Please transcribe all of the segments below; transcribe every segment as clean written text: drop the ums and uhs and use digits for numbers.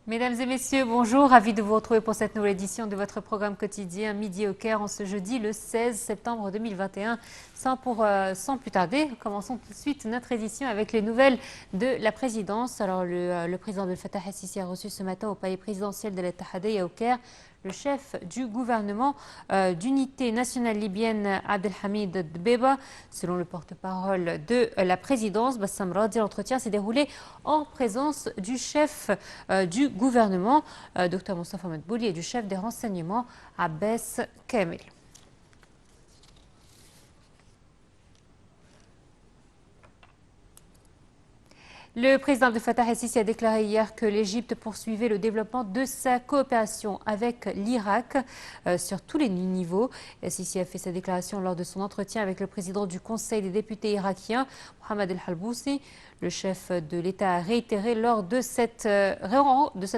Mesdames et messieurs, bonjour, ravi de vous retrouver pour cette nouvelle édition de votre programme quotidien Midi au Caire en ce jeudi le 16 septembre 2021. Sans plus tarder, commençons tout de suite notre édition avec les nouvelles de la présidence. Alors le président Abdel Fattah el-Sisi a reçu ce matin au palais présidentiel de l'Ittihadiyya au Caire le chef du gouvernement d'unité nationale libyenne Abdelhamid Dbeiba. Selon le porte-parole de la présidence, Bassam Radi, l'entretien s'est déroulé en présence du chef du gouvernement, Dr Moustapha Madbouli, et du chef des renseignements, Abbas Kamel. Le président Abdel Fattah el-Sisi a déclaré hier que l'Égypte poursuivait le développement de sa coopération avec l'Irak sur tous les niveaux. El-Sisi a fait sa déclaration lors de son entretien avec le président du Conseil des députés irakiens, Mohamed El-Halboussi. Le chef de l'État a réitéré lors de cette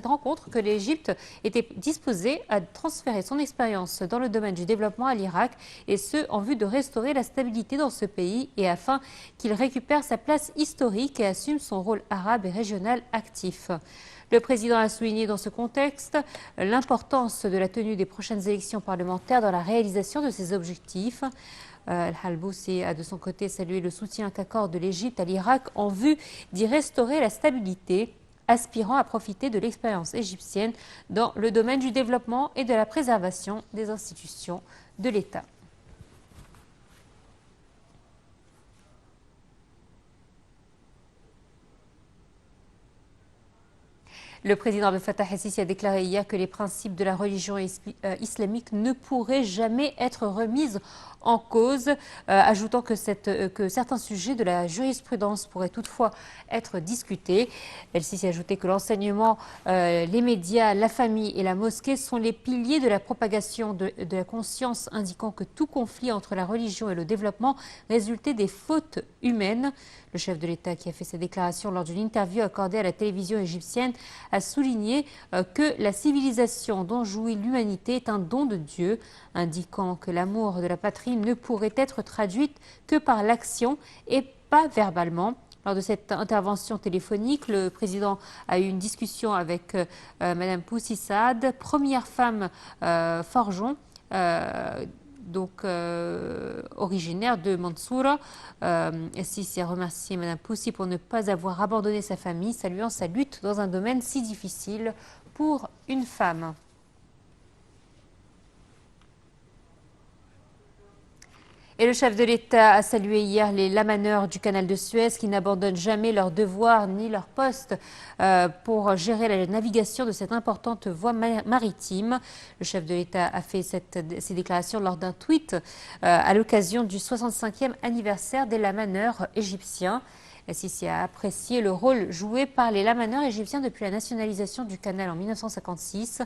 rencontre que l'Égypte était disposée à transférer son expérience dans le domaine du développement à l'Irak, et ce, en vue de restaurer la stabilité dans ce pays et afin qu'il récupère sa place historique et assume son rôle arabe et régional actif. Le président a souligné dans ce contexte l'importance de la tenue des prochaines élections parlementaires dans la réalisation de ces objectifs. Al-Halboussi a de son côté salué le soutien qu'accorde l'Égypte à l'Irak en vue d'y restaurer la stabilité, aspirant à profiter de l'expérience égyptienne dans le domaine du développement et de la préservation des institutions de l'État. Le président Abdel Fattah el-Sisi a déclaré hier que les principes de la religion islamique ne pourraient jamais être remis en cause, ajoutant que certains sujets de la jurisprudence pourraient toutefois être discutés. El-Sisi a ajouté que l'enseignement, les médias, la famille et la mosquée sont les piliers de la propagation de la conscience, indiquant que tout conflit entre la religion et le développement résultait des fautes humaines. Le chef de l'État, qui a fait ces déclarations lors d'une interview accordée à la télévision égyptienne, a souligné que la civilisation dont jouit l'humanité est un don de Dieu, indiquant que l'amour de la patrie ne pourrait être traduite que par l'action et pas verbalement. Lors de cette intervention téléphonique, le président a eu une discussion avec Madame Poussi Saad, première femme forgeron, originaire de Mansoura. El-Sisi a remercié Mme Poussi pour ne pas avoir abandonné sa famille, saluant sa lutte dans un domaine si difficile pour une femme. Et le chef de l'État a salué hier les lamaneurs du canal de Suez qui n'abandonnent jamais leurs devoirs ni leur poste pour gérer la navigation de cette importante voie maritime. Le chef de l'État a fait ces déclarations lors d'un tweet à l'occasion du 65e anniversaire des lamaneurs égyptiens. El-Sisi a apprécié le rôle joué par les lamaneurs égyptiens depuis la nationalisation du canal en 1956,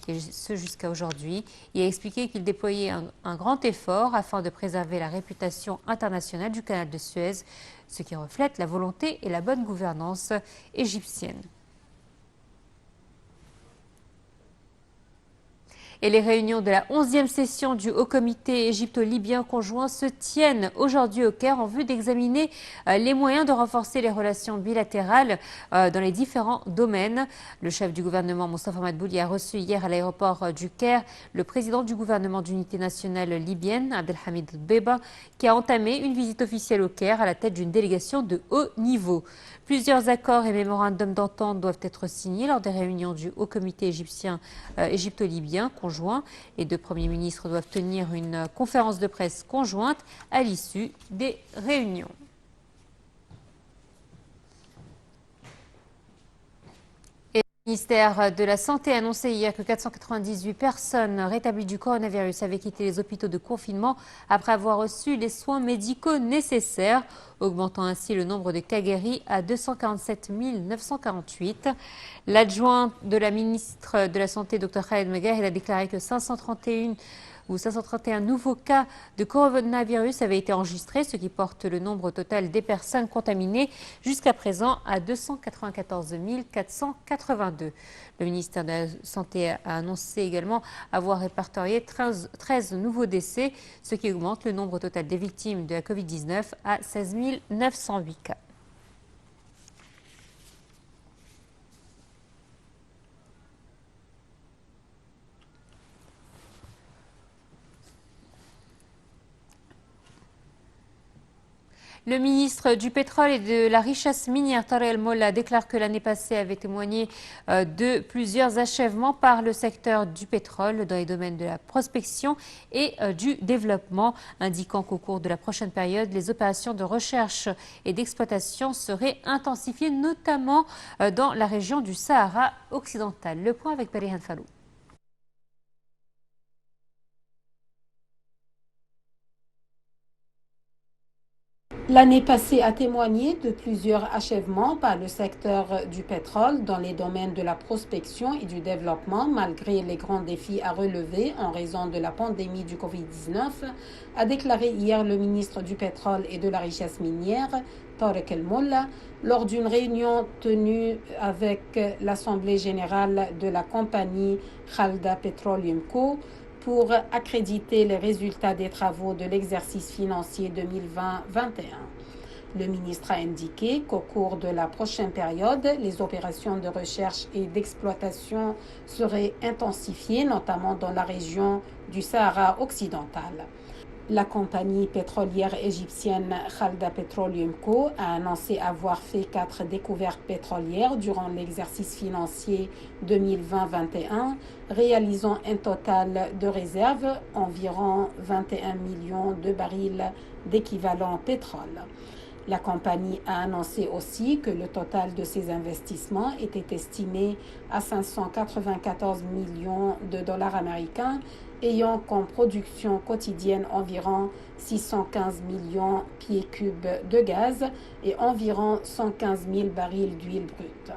et ce jusqu'à aujourd'hui. Il a expliqué qu'il déployait un grand effort afin de préserver la réputation internationale du canal de Suez, ce qui reflète la volonté et la bonne gouvernance égyptienne. Et les réunions de la 11e session du Haut Comité égypto-libyen conjoint se tiennent aujourd'hui au Caire en vue d'examiner les moyens de renforcer les relations bilatérales dans les différents domaines. Le chef du gouvernement, Moustapha Madbouli, a reçu hier à l'aéroport du Caire le président du gouvernement d'unité nationale libyenne, Abdelhamid Dbeiba, qui a entamé une visite officielle au Caire à la tête d'une délégation de haut niveau. Plusieurs accords et mémorandums d'entente doivent être signés lors des réunions du Haut Comité égypto-libyen conjoint. Les deux premiers ministres doivent tenir une conférence de presse conjointe à l'issue des réunions. Le ministère de la Santé a annoncé hier que 498 personnes rétablies du coronavirus avaient quitté les hôpitaux de confinement après avoir reçu les soins médicaux nécessaires, augmentant ainsi le nombre de cas guéris à 247 948. L'adjoint de la ministre de la Santé, Dr Khaled Meguer, a déclaré que 531 nouveaux cas de coronavirus avaient été enregistrés, ce qui porte le nombre total des personnes contaminées jusqu'à présent à 294 482. Le ministère de la Santé a annoncé également avoir répertorié 13 nouveaux décès, ce qui augmente le nombre total des victimes de la Covid-19 à 16 908 cas. Le ministre du Pétrole et de la Richesse minière, Tarek El Molla, déclare que l'année passée avait témoigné de plusieurs achèvements par le secteur du pétrole dans les domaines de la prospection et du développement, indiquant qu'au cours de la prochaine période, les opérations de recherche et d'exploitation seraient intensifiées, notamment dans la région du Sahara occidental. Le point avec Barihan Falou. L'année passée a témoigné de plusieurs achèvements par le secteur du pétrole dans les domaines de la prospection et du développement, malgré les grands défis à relever en raison de la pandémie du Covid-19, a déclaré hier le ministre du Pétrole et de la Richesse minière, Tarek El Molla, lors d'une réunion tenue avec l'Assemblée générale de la compagnie Khalda Petroleum Co. pour accréditer les résultats des travaux de l'exercice financier 2020-21. Le ministre a indiqué qu'au cours de la prochaine période, les opérations de recherche et d'exploitation seraient intensifiées, notamment dans la région du Sahara occidental. La compagnie pétrolière égyptienne Khalda Petroleum Co. a annoncé avoir fait 4 découvertes pétrolières durant l'exercice financier 2020-21, réalisant un total de réserves environ 21 millions de barils d'équivalent pétrole. La compagnie a annoncé aussi que le total de ses investissements était estimé à 594 millions de dollars américains, ayant comme production quotidienne environ 615 millions pieds cubes de gaz et environ 115 000 barils d'huile brute.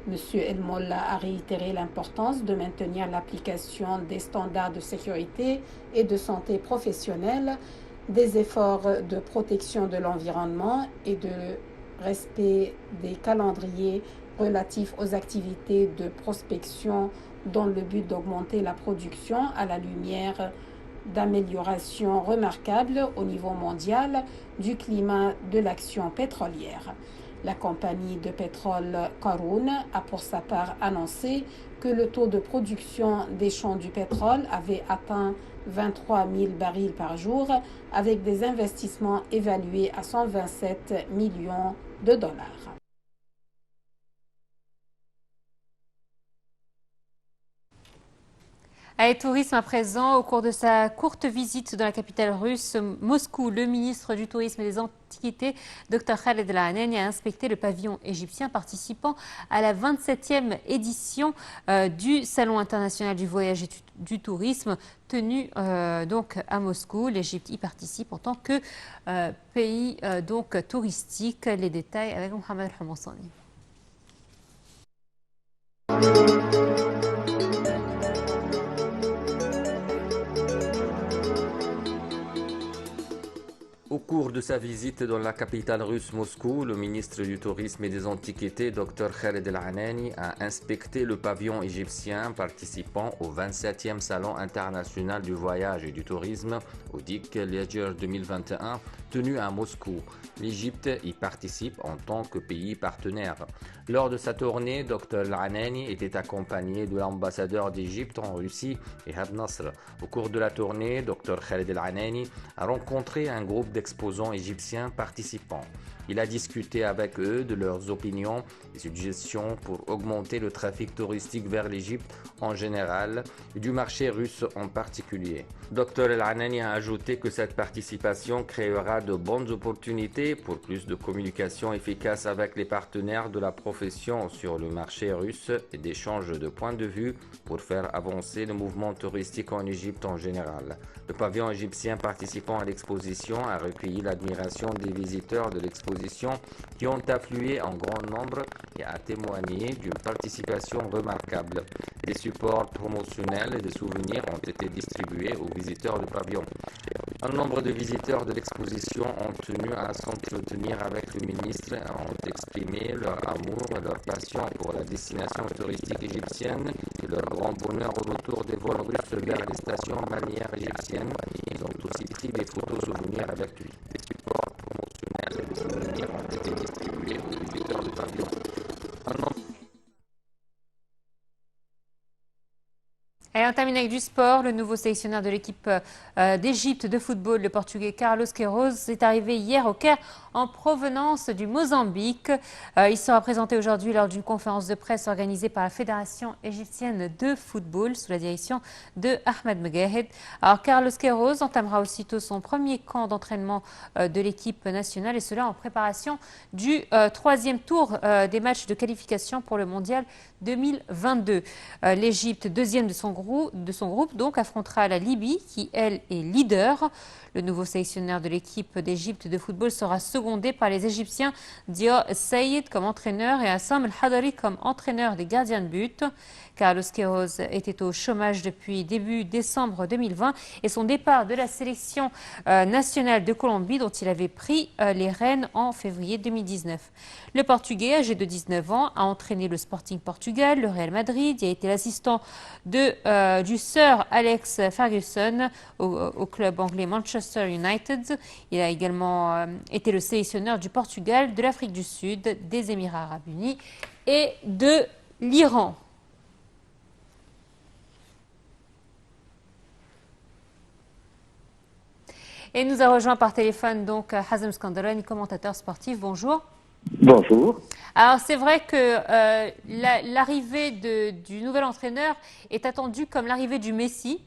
M. El Molla a réitéré l'importance de maintenir l'application des standards de sécurité et de santé professionnelle, des efforts de protection de l'environnement et de respect des calendriers relatifs aux activités de prospection dans le but d'augmenter la production à la lumière d'améliorations remarquables au niveau mondial du climat de l'action pétrolière. La compagnie de pétrole Karoun a pour sa part annoncé que le taux de production des champs du pétrole avait atteint 23 000 barils par jour, avec des investissements évalués à 127 millions de dollars. Allez, tourisme à présent. Au cours de sa courte visite dans la capitale russe, Moscou, le ministre du Tourisme et des Antiquités, Dr Khaled El Anani, a inspecté le pavillon égyptien participant à la 27e édition du Salon international du voyage et du tourisme tenu donc à Moscou. L'Égypte y participe en tant que pays donc touristique. Les détails avec Mohamed El-Hamoussani. Au cours de sa visite dans la capitale russe Moscou, le ministre du Tourisme et des Antiquités, Dr Khaled El Anani, a inspecté le pavillon égyptien participant au 27e Salon international du voyage et du tourisme, au DIC Leisure 2021, tenu à Moscou. L'Égypte y participe en tant que pays partenaire. Lors de sa tournée, Dr El Anani était accompagné de l'ambassadeur d'Égypte en Russie, Ihab Nasr. Au cours de la tournée, Dr Khaled El Anani a rencontré un groupe d'exposants égyptiens participants. Il a discuté avec eux de leurs opinions et suggestions pour augmenter le trafic touristique vers l'Égypte en général et du marché russe en particulier. Dr El Anani a ajouté que cette participation créera de bonnes opportunités pour plus de communication efficace avec les partenaires de la profession sur le marché russe et d'échanges de points de vue pour faire avancer le mouvement touristique en Égypte en général. Le pavillon égyptien participant à l'exposition a recueilli l'admiration des visiteurs de l'exposition qui ont afflué en grand nombre et a témoigné d'une participation remarquable. Des supports promotionnels et des souvenirs ont été distribués aux visiteurs du pavillon. Un nombre de visiteurs de l'exposition ont tenu à s'entretenir avec le ministre et ont exprimé leur amour et leur passion pour la destination touristique égyptienne et leur grand bonheur au retour des vols russes vers les stations balnéaires égyptiennes. Ils ont aussi pris des photos souvenirs avec lui. Des supports promotionnels et des souvenirs ont été distribués aux visiteurs du pavillon. Et on termine avec du sport. Le nouveau sélectionneur de l'équipe d'Égypte de football, le Portugais Carlos Queiroz, est arrivé hier au Caire en provenance du Mozambique. Il sera présenté aujourd'hui lors d'une conférence de presse organisée par la Fédération égyptienne de football sous la direction de Ahmed Megahed. Alors Carlos Queiroz entamera aussitôt son premier camp d'entraînement de l'équipe nationale et cela en préparation du troisième tour des matchs de qualification pour le mondial 2022. L'Égypte, deuxième de son groupe, donc affrontera la Libye qui, elle, est leader. Le nouveau sélectionneur de l'équipe d'Égypte de football sera secondé par les Égyptiens Dio Saïd comme entraîneur et Assam El-Hadari comme entraîneur des gardiens de but. Carlos Queiroz était au chômage depuis début décembre 2020 et son départ de la sélection nationale de Colombie dont il avait pris les rênes en février 2019. Le Portugais, âgé de 19 ans, a entraîné le Sporting Portugal, le Real Madrid. Il a été l'assistant du Sir Alex Ferguson au club anglais Manchester United. Il a également été le sélectionneur du Portugal, de l'Afrique du Sud, des Émirats arabes unis et de l'Iran. Et nous a rejoint par téléphone donc Hazem Skandarani, commentateur sportif. Bonjour. Bonjour. Alors c'est vrai que l'arrivée du nouvel entraîneur est attendue comme l'arrivée du Messi.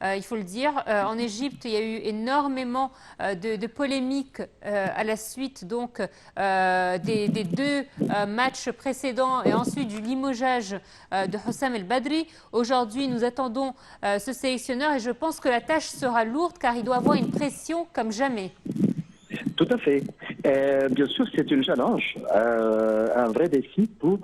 Il faut le dire. En Égypte, il y a eu énormément de polémiques à la suite donc, des deux matchs précédents et ensuite du limogeage de Hossam El Badri. Aujourd'hui, nous attendons ce sélectionneur et je pense que la tâche sera lourde car il doit avoir une pression comme jamais. Tout à fait. Bien sûr, c'est une challenge, un vrai défi pour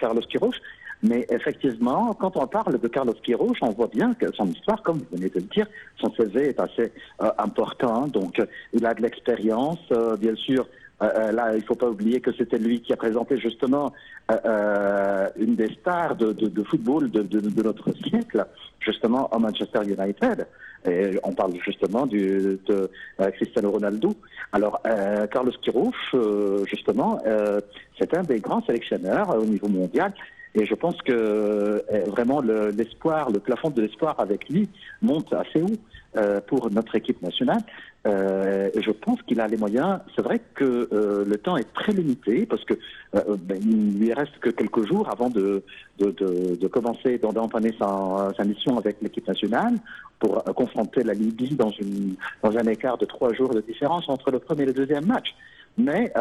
Carlos Queiroz. Mais effectivement, quand on parle de Carlos Queiroz, on voit bien que son histoire, comme vous venez de le dire, son CV est assez important. Donc, il a de l'expérience. Bien sûr, là, il ne faut pas oublier que c'était lui qui a présenté justement une des stars de football de notre siècle, justement à Manchester United. Et on parle justement de Cristiano Ronaldo. Alors, Carlos Queiroz, justement, c'est un des grands sélectionneurs au niveau mondial. Et je pense que vraiment l'espoir, le plafond de l'espoir avec lui monte assez haut pour notre équipe nationale. Et je pense qu'il a les moyens. C'est vrai que le temps est très limité parce que il lui reste que quelques jours avant de commencer, d'entamer sa mission avec l'équipe nationale pour confronter la Libye dans un écart de 3 jours de différence entre le premier et le deuxième match. Mais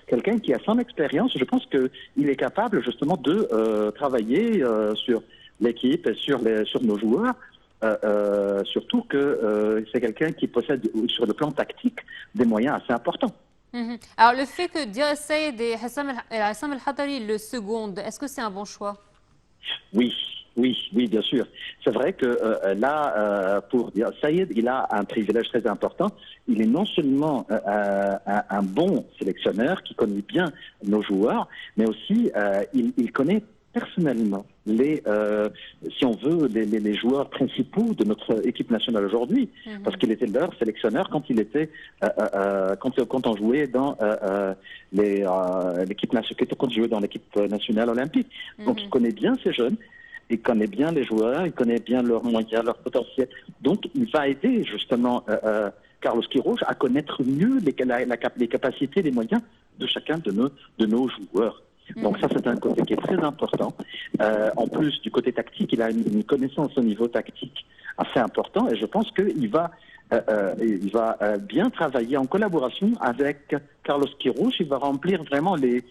quelqu'un qui a son expérience, je pense qu'il est capable justement de travailler sur l'équipe et sur nos joueurs. Surtout que c'est quelqu'un qui possède sur le plan tactique des moyens assez importants. Alors le fait que Dio Saïd et Assam El-Hadari le secondent, est-ce que c'est un bon choix? Oui, bien sûr. C'est vrai que là, pour Dio Saïd, il a un privilège très important. Il est non seulement un bon sélectionneur qui connaît bien nos joueurs, mais aussi il connaît personnellement si on veut, les joueurs principaux de notre équipe nationale aujourd'hui, parce qu'il était leur sélectionneur quand il était quand on jouait dans l'équipe nationale, quand on jouait dans l'équipe nationale olympique. Donc il connaît bien ces jeunes. Il connaît bien les joueurs, il connaît bien leurs moyens, leur potentiel. Donc, il va aider justement Carlos Queiroz à connaître mieux les capacités, les moyens de chacun de nos joueurs. Donc ça, c'est un côté qui est très important. En plus du côté tactique, il a une connaissance au niveau tactique assez important et je pense qu'il va bien travailler en collaboration avec Carlos Queiroz. Il va remplir vraiment les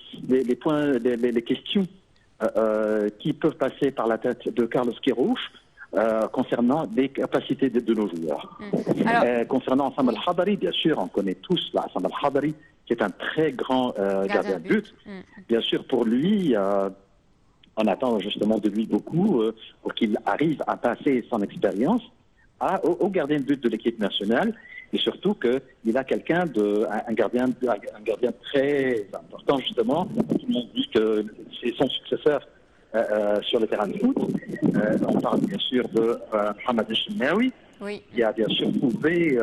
points, les questions qui peuvent passer par la tête de Carlos Queiroz concernant les capacités de nos joueurs. Concernant Assam El-Hadari, bien sûr, on connaît tous Assam El-Hadari, qui est un très grand gardien de but. Bien sûr, pour lui, on attend justement de lui beaucoup pour qu'il arrive à passer son expérience au gardien de but de l'équipe nationale. Et surtout qu'il a un gardien très important, justement, qui m'ont dit que c'est son successeur sur le terrain de foot. On parle bien sûr de Mohamed El-Chenaoui, qui a bien sûr prouvé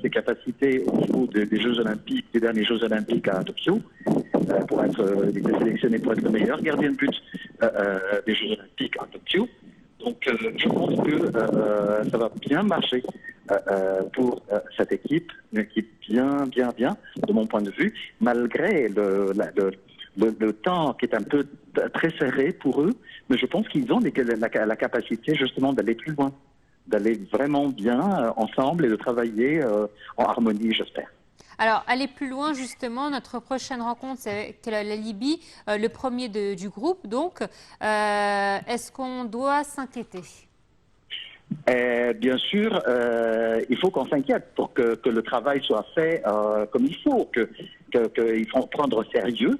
ses capacités au niveau des Jeux Olympiques, des derniers Jeux Olympiques à Tokyo, il était sélectionné pour être le meilleur gardien de but des Jeux Olympiques à Tokyo. Donc, je pense que ça va bien marcher pour cette équipe, une équipe bien, de mon point de vue, malgré le temps qui est un peu très serré pour eux, mais je pense qu'ils ont la capacité justement d'aller plus loin, d'aller vraiment bien ensemble et de travailler en harmonie, j'espère. Alors, aller plus loin, justement, notre prochaine rencontre, c'est avec la Libye, le premier du groupe. Donc, est-ce qu'on doit s'inquiéter? Bien sûr, il faut qu'on s'inquiète pour que le travail soit fait comme il faut, qu'il faut prendre au sérieux.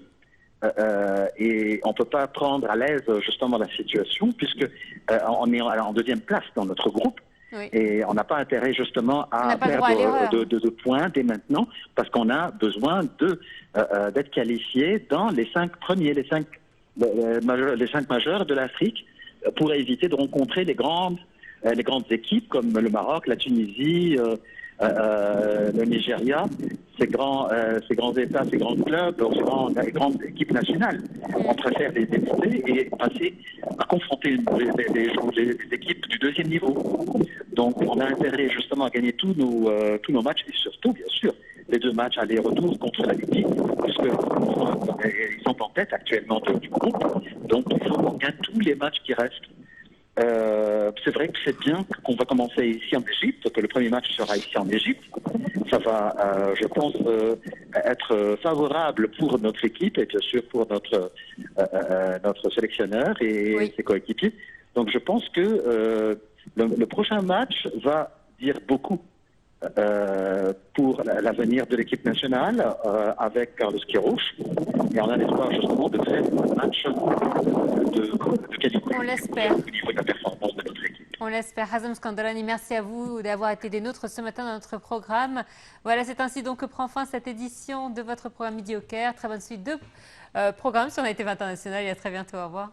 Et on ne peut pas prendre à l'aise justement la situation puisque on est en deuxième place dans notre groupe. Oui. Et on n'a pas intérêt justement à perdre de points dès maintenant parce qu'on a besoin d'être qualifié dans les 5 premiers, les cinq majeurs de l'Afrique pour éviter de rencontrer les grandes équipes comme le Maroc, la Tunisie, le Nigeria, ces grands États, ces grands clubs, ces grandes équipes nationales. On préfère les éviter et passer à confronter les équipes du deuxième niveau. Donc on a intérêt justement à gagner tous nos matchs et surtout, bien sûr, les 2 matchs aller-retour contre la Libye, puisqu'ils sont en tête actuellement du groupe. Donc il faut qu'on gagne tous les matchs qui restent. C'est vrai que c'est bien qu'on va commencer ici en Égypte, que le premier match sera ici en Égypte. Ça va, je pense, être favorable pour notre équipe et bien sûr pour notre sélectionneur et ses coéquipiers. Donc je pense que le prochain match va dire beaucoup pour l'avenir de l'équipe nationale avec Carlos Queiroz. Et on a l'espoir justement de faire un match de qualité. On l'espère. Au niveau de la performance de notre équipe. On l'espère. Hazem Skandarani, merci à vous d'avoir été des nôtres ce matin dans notre programme. Voilà, c'est ainsi donc que prend fin cette édition de votre programme Midi au Caire. Très bonne suite de programme sur Naïve International et à très bientôt. Au revoir.